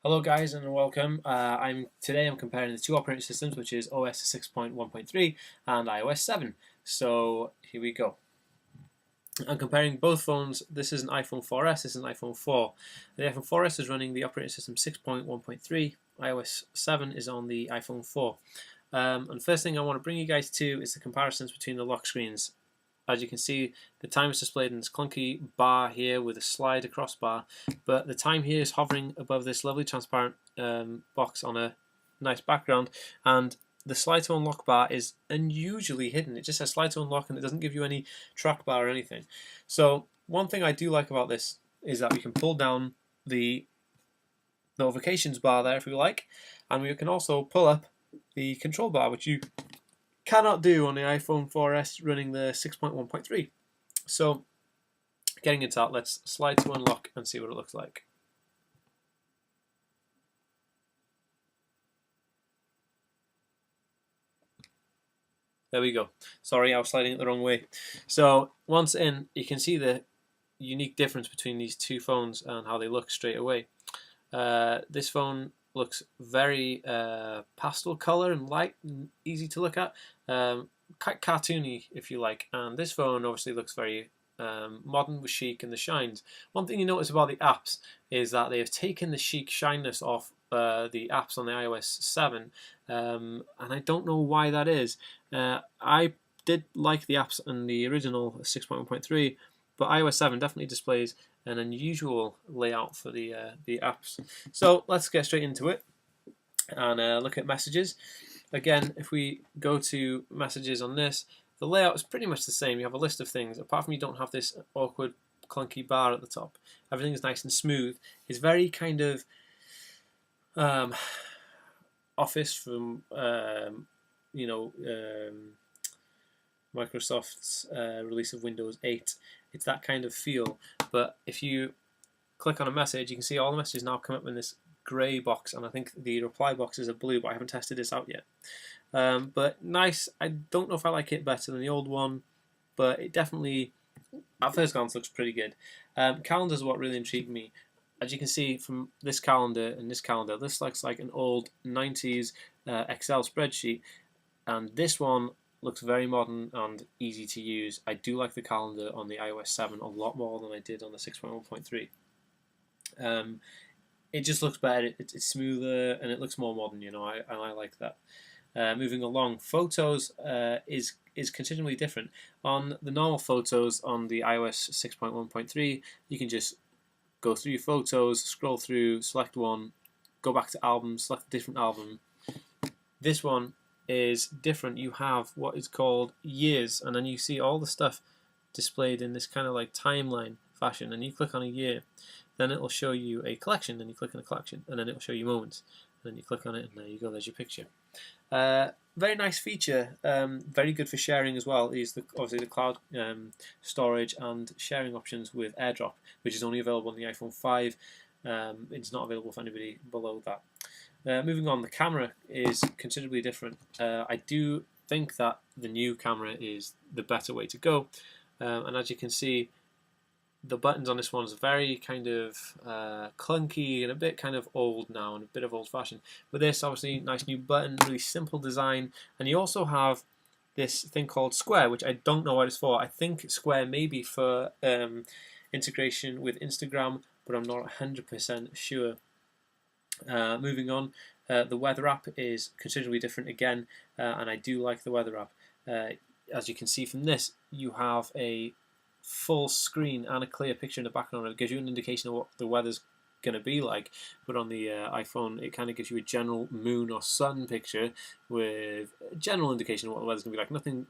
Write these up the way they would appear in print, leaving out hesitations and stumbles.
Hello guys and welcome. Today I'm comparing the two operating systems, which is OS 6.1.3 and iOS 7. So here we go. I'm comparing both phones. This is an iPhone 4S, this is an iPhone 4. The iPhone 4S is running the operating system 6.1.3, iOS 7 is on the iPhone 4. And first thing I want to bring you guys to is the comparisons between the lock screens. As you can see, the time is displayed in this clunky bar here with a slide across bar, but the time here is hovering above this lovely transparent box on a nice background, and the slide to unlock bar is unusually hidden. It just says slide to unlock and it doesn't give you any track bar or anything. So one thing I do like about this is that we can pull down the notifications bar there if we like, and we can also pull up the control bar, which you cannot do on the iPhone 4S running the 6.1.3. So getting into that, let's slide to unlock and see what it looks like. There we go. Sorry, I was sliding it the wrong way. So once in, you can see the unique difference between these two phones and how they look straight away. This phone looks very pastel color and light and easy to look at, quite cartoony if you like, and this phone obviously looks very modern with chic and the shines. One thing you notice about the apps is that they have taken the chic shiness off the apps on the iOS 7, and I don't know why that is. I did like the apps in the original 6.1.3, but iOS 7 definitely displays an unusual layout for the apps. So let's get straight into it and look at messages. Again, if we go to messages on this, the layout is pretty much the same. You have a list of things, apart from you don't have this awkward clunky bar at the top. Everything is nice and smooth. It's very kind of Office from Microsoft's release of Windows 8. It's that kind of feel, but if you click on a message, you can see all the messages now come up in this grey box, and I think the reply boxes are blue, but I haven't tested this out yet. But nice. I don't know if I like it better than the old one, but it definitely, at first glance, looks pretty good. Calendars are what really intrigued me. As you can see from this calendar and this calendar, this looks like an old 90s Excel spreadsheet, and this one looks very modern and easy to use. I do like the calendar on the iOS 7 a lot more than I did on the 6.1.3. It just looks better, it's smoother, and it looks more modern, I like that. Moving along, photos is considerably different. On the normal photos on the iOS 6.1.3, you can just go through your photos, scroll through, select one, go back to albums, select a different album. This one is different. You have what is called years, and then you see all the stuff displayed in this kind of like timeline fashion, and you click on a year, then it will show you a collection, then you click on a collection, and then it will show you moments, and then you click on it, and there you go, there's your picture. Very nice feature, very good for sharing as well, is obviously the cloud storage and sharing options with AirDrop, which is only available on the iPhone 5. It's not available for anybody below that. Moving on, the camera is considerably different. I do think that the new camera is the better way to go, and as you can see, the buttons on this one is very kind of clunky and a bit kind of old now and a bit of old-fashioned. But this, obviously, nice new button, really simple design, and you also have this thing called Square, which I don't know what it's for. I think Square may be for integration with Instagram, but I'm not 100% sure. Moving on, the weather app is considerably different again, and I do like the weather app. As you can see from this, you have a full screen and a clear picture in the background. It gives you an indication of what the weather's going to be like, but on the iPhone it kind of gives you a general moon or sun picture with a general indication of what the weather's going to be like. Nothing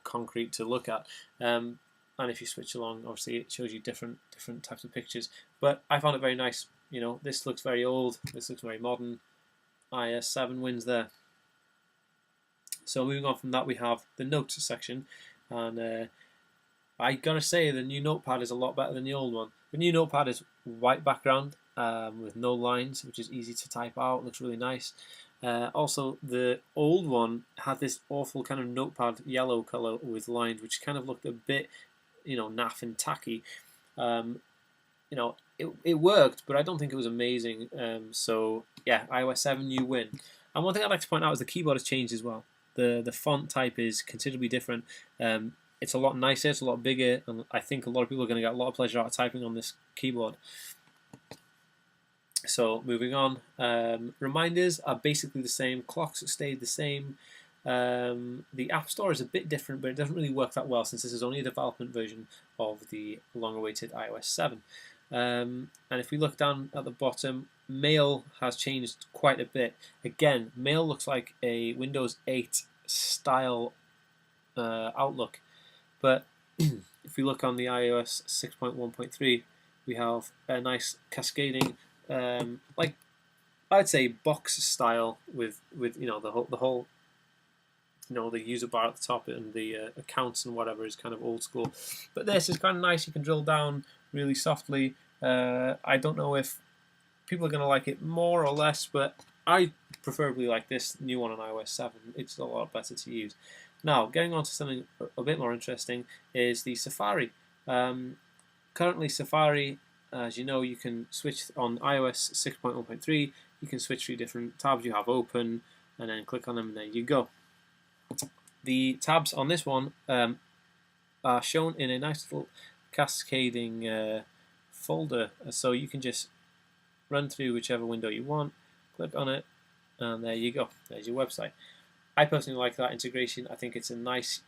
concrete to look at. And if you switch along, obviously it shows you different types of pictures. But I found it very nice. This looks very old, this looks very modern. iOS 7 wins there. So moving on from that, we have the notes section, and I gotta say the new notepad is a lot better than the old one. The new notepad is white background with no lines, which is easy to type out, looks really nice. Also, the old one had this awful kind of notepad yellow colour with lines, which kind of looked a bit, naff and tacky. you know, it worked, but I don't think it was amazing. So yeah, iOS 7, you win. And one thing I'd like to point out is the keyboard has changed as well. The font type is considerably different. It's a lot nicer, it's a lot bigger, and I think a lot of people are going to get a lot of pleasure out of typing on this keyboard. So moving on, reminders are basically the same. Clocks stayed the same. The App Store is a bit different, but it doesn't really work that well since this is only a development version of the long-awaited iOS 7. And if we look down at the bottom, Mail has changed quite a bit. Again, Mail looks like a Windows 8 style Outlook, but if we look on the iOS 6.1.3, we have a nice cascading, like I'd say box style with you know the whole you know the user bar at the top and the accounts and whatever is kind of old school. But this is kind of nice. You can drill down really softly. I don't know if people are going to like it more or less, but I preferably like this new one on iOS 7. It's a lot better to use. Now, getting on to something a bit more interesting is the Safari. Currently, Safari, as you know, you can switch on iOS 6.1.3. You can switch through different tabs you have open, and then click on them, and there you go. The tabs on this one are shown in a nice little cascading folder, so you can just run through whichever window you want, click on it, and there you go. There's your website. I personally like that integration. I think it's a nice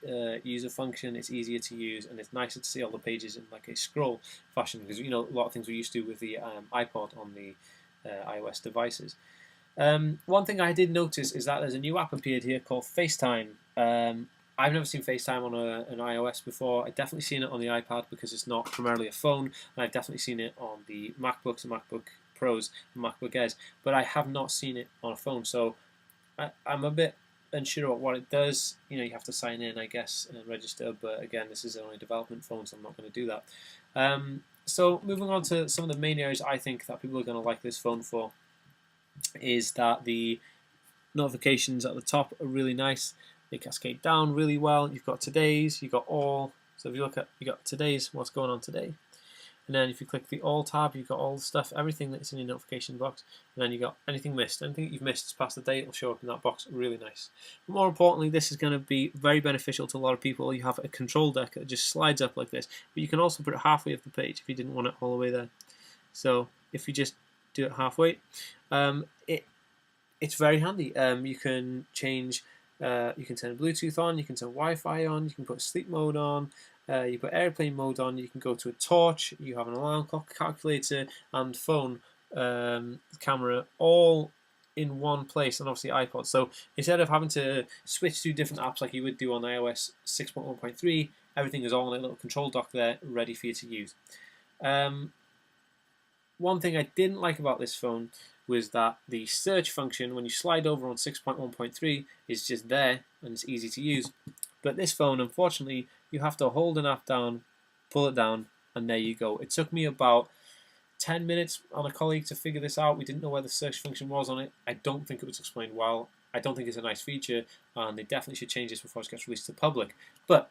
user function. It's easier to use, and it's nicer to see all the pages in like a scroll fashion, because you know a lot of things we used to with the iPod on the iOS devices. One thing I did notice is that there's a new app appeared here called FaceTime. I've never seen FaceTime on an iOS before. I've definitely seen it on the iPad because it's not primarily a phone, and I've definitely seen it on the MacBooks and MacBook Pros and MacBook Airs, but I have not seen it on a phone. So I'm a bit unsure about what it does. You know, you have to sign in, I guess, and register. But again, this is only a development phone, so I'm not going to do that. So moving on to some of the main areas I think that people are going to like this phone for is that the notifications at the top are really nice. They cascade down really well. You've got today's, you've got all. So if you look at, you got today's, what's going on today. And then if you click the all tab, you've got all the stuff, everything that's in your notification box. And then you've got anything missed. Anything that you've missed past the date will show up in that box. Really nice. But more importantly, this is going to be very beneficial to a lot of people. You have a control deck that just slides up like this. But you can also put it halfway up the page if you didn't want it all the way there. So if you just do it halfway, it's very handy. You can change, you can turn Bluetooth on, you can turn Wi-Fi on, you can put sleep mode on, you put airplane mode on, you can go to a torch, you have an alarm clock, calculator, and phone camera all in one place, and obviously iPod. So instead of having to switch to different apps like you would do on iOS 6.1.3, everything is all in a little control dock there, ready for you to use. One thing I didn't like about this phone was that the search function, when you slide over on 6.1.3, is just there and it's easy to use. But this phone, unfortunately, you have to hold an app down, pull it down, and there you go. It took me about 10 minutes on a colleague to figure this out. We didn't know where the search function was on it. I don't think it was explained well. I don't think it's a nice feature, and they definitely should change this before it gets released to the public. But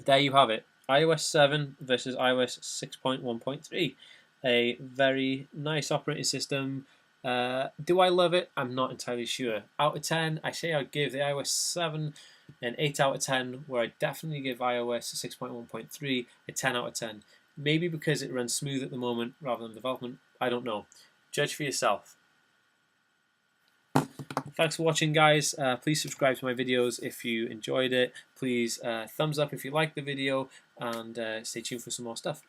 there you have it. iOS 7 versus iOS 6.1.3. A very nice operating system. Do I love it? I'm not entirely sure. Out of 10, I say I'd give the iOS 7 an 8 out of 10, where I definitely give iOS 6.1.3 a 10 out of 10. Maybe because it runs smooth at the moment rather than development. I don't know. Judge for yourself. Thanks for watching, guys. Please subscribe to my videos if you enjoyed it. Please thumbs up if you liked the video, and stay tuned for some more stuff.